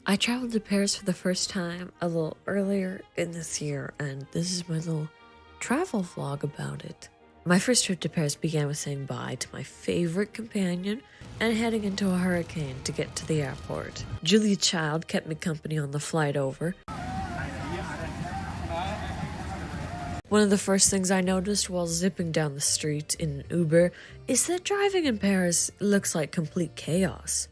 I traveled to Paris for the first time a little earlier in this year, and this is my little travel vlog about it. My first trip to Paris began with saying bye to my favorite companion and heading into a hurricane to get to the airport. Julia Child kept me company on the flight over. One of the first things I noticed while zipping down the street in an Uber is that driving in Paris looks like complete chaos.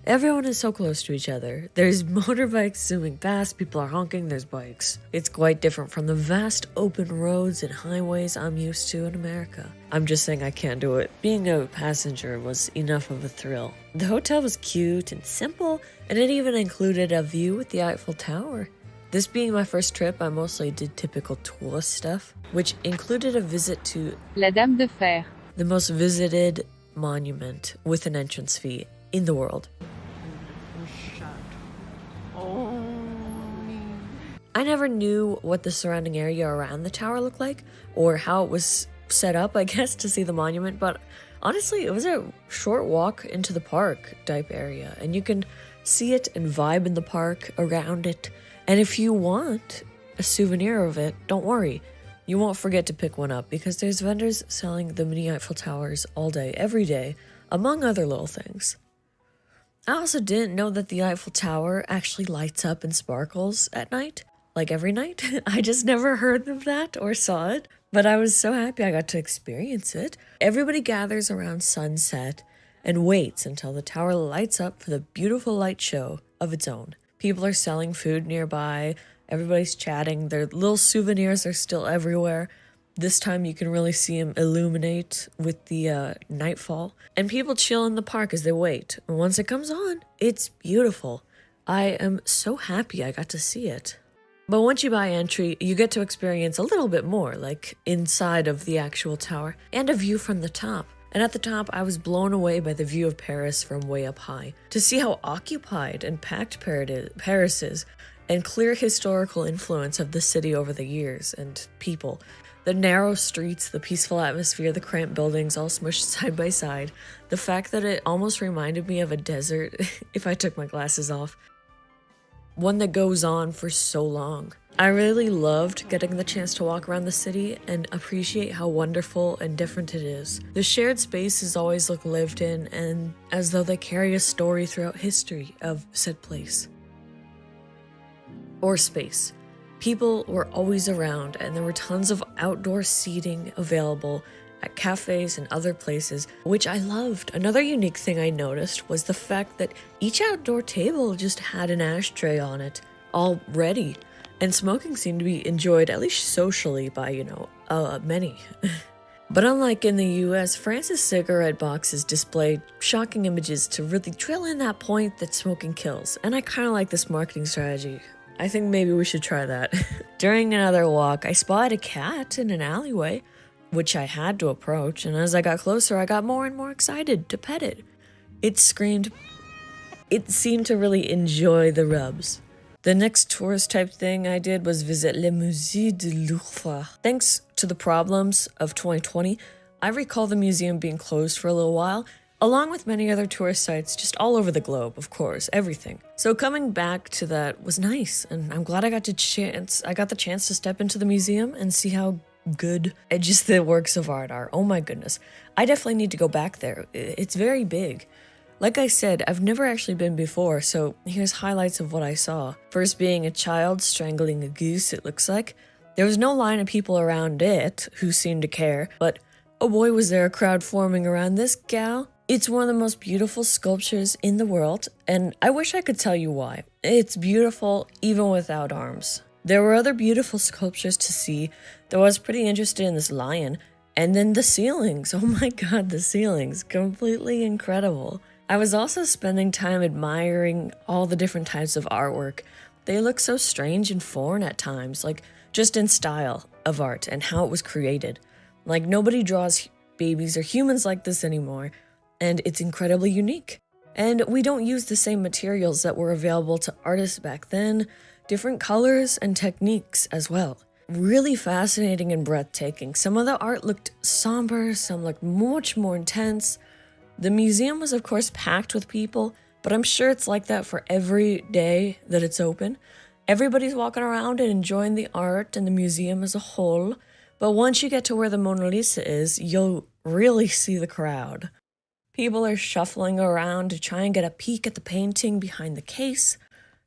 Everyone is so close to each other. There's motorbikes zooming past, people are honking, there's bikes. It's quite different from the vast open roads and highways I'm used to in America. I'm just saying I can't do it. Being a passenger was enough of a thrill. The hotel was cute and simple, and it even included a view with the Eiffel Tower. This being my first trip, I mostly did typical tourist stuff, which included a visit to La Dame de Fer, the most visited monument with an entrance fee in the world. I never knew what the surrounding area around the tower looked like, or how it was set up, I guess, to see the monument, but honestly, it was a short walk into the park type area, and you can see it and vibe in the park around it. And if you want a souvenir of it, don't worry. You won't forget to pick one up because there's vendors selling the mini Eiffel Towers all day, every day, among other little things. I also didn't know that the Eiffel Tower actually lights up and sparkles at night, like every night. I just never heard of that or saw it, but I was so happy I got to experience it. Everybody gathers around sunset and waits until the tower lights up for the beautiful light show of its own. People are selling food nearby, everybody's chatting, their little souvenirs are still everywhere. This time you can really see them illuminate with the nightfall. And people chill in the park as they wait. And once it comes on, it's beautiful. I am so happy I got to see it. But once you buy entry, you get to experience a little bit more, like inside of the actual tower, and a view from the top. And at the top, I was blown away by the view of Paris from way up high. To see how occupied and packed Paris is, and clear historical influence of the city over the years and people. The narrow streets, the peaceful atmosphere, the cramped buildings all smushed side by side. The fact that it almost reminded me of a desert if I took my glasses off. One that goes on for so long. I really loved getting the chance to walk around the city and appreciate how wonderful and different it is. The shared spaces always look lived in and as though they carry a story throughout history of said place. Or space. People were always around and there were tons of outdoor seating available at cafes and other places, which I loved. Another unique thing I noticed was the fact that each outdoor table just had an ashtray on it, all ready, and smoking seemed to be enjoyed, at least socially, by, many. But unlike in the US, France's cigarette boxes displayed shocking images to really drill in that point that smoking kills, and I kind of like this marketing strategy. I think maybe we should try that. During another walk, I spotted a cat in an alleyway, which I had to approach, and as I got closer, I got more and more excited to pet it. It screamed. It seemed to really enjoy the rubs. The next tourist type thing I did was visit Le Musée de Louvre. Thanks to the problems of 2020, I recall the museum being closed for a little while, along with many other tourist sites just all over the globe, of course, everything. So coming back to that was nice, and I'm glad I got the chance to step into the museum and see how good just the works of art are. Oh my goodness. I definitely need to go back there. It's very big. Like I said, I've never actually been before, so here's highlights of what I saw. First being a child strangling a goose, it looks like. There was no line of people around it who seemed to care, but oh boy was there a crowd forming around this gal. It's one of the most beautiful sculptures in the world, and I wish I could tell you why. It's beautiful even without arms. There were other beautiful sculptures to see, though I was pretty interested in this lion. And then the ceilings, oh my god, the ceilings, completely incredible. I was also spending time admiring all the different types of artwork. They look so strange and foreign at times, like just in style of art and how it was created. Like nobody draws babies or humans like this anymore, and it's incredibly unique. And we don't use the same materials that were available to artists back then, different colors and techniques as well. Really fascinating and breathtaking. Some of the art looked somber, some looked much more intense. The museum was of course packed with people, but I'm sure it's like that for every day that it's open. Everybody's walking around and enjoying the art and the museum as a whole, but once you get to where the Mona Lisa is, you'll really see the crowd. People are shuffling around to try and get a peek at the painting behind the case.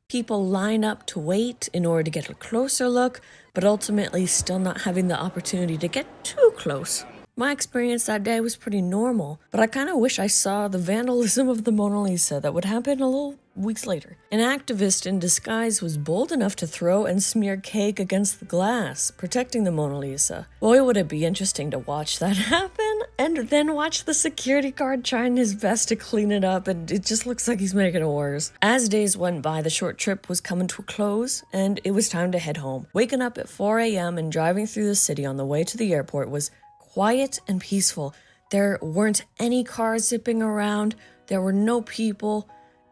People line up to wait in order to get a closer look, but ultimately still not having the opportunity to get too close. My experience that day was pretty normal, but I kind of wish I saw the vandalism of the Mona Lisa that would happen a little weeks later. An activist in disguise was bold enough to throw and smear cake against the glass, protecting the Mona Lisa. Boy, would it be interesting to watch that happen, and then watch the security guard trying his best to clean it up, and it just looks like he's making it worse. As days went by, the short trip was coming to a close, and it was time to head home. Waking up at 4 a.m. and driving through the city on the way to the airport was quiet and peaceful. There weren't any cars zipping around. There were no people.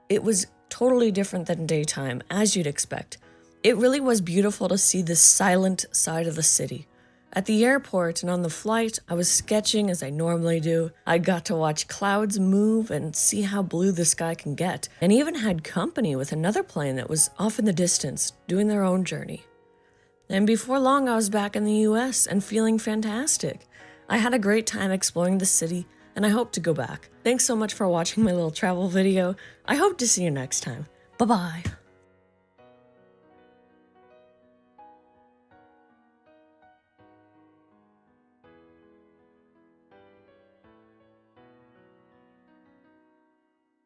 It was totally different than daytime, as you'd expect. It really was beautiful to see this silent side of the city. At the airport and on the flight, I was sketching as I normally do. I got to watch clouds move and see how blue the sky can get, and even had company with another plane that was off in the distance, doing their own journey. And before long, I was back in the US and feeling fantastic. I had a great time exploring the city, and I hope to go back. Thanks so much for watching my little travel video. I hope to see you next time. Bye-bye.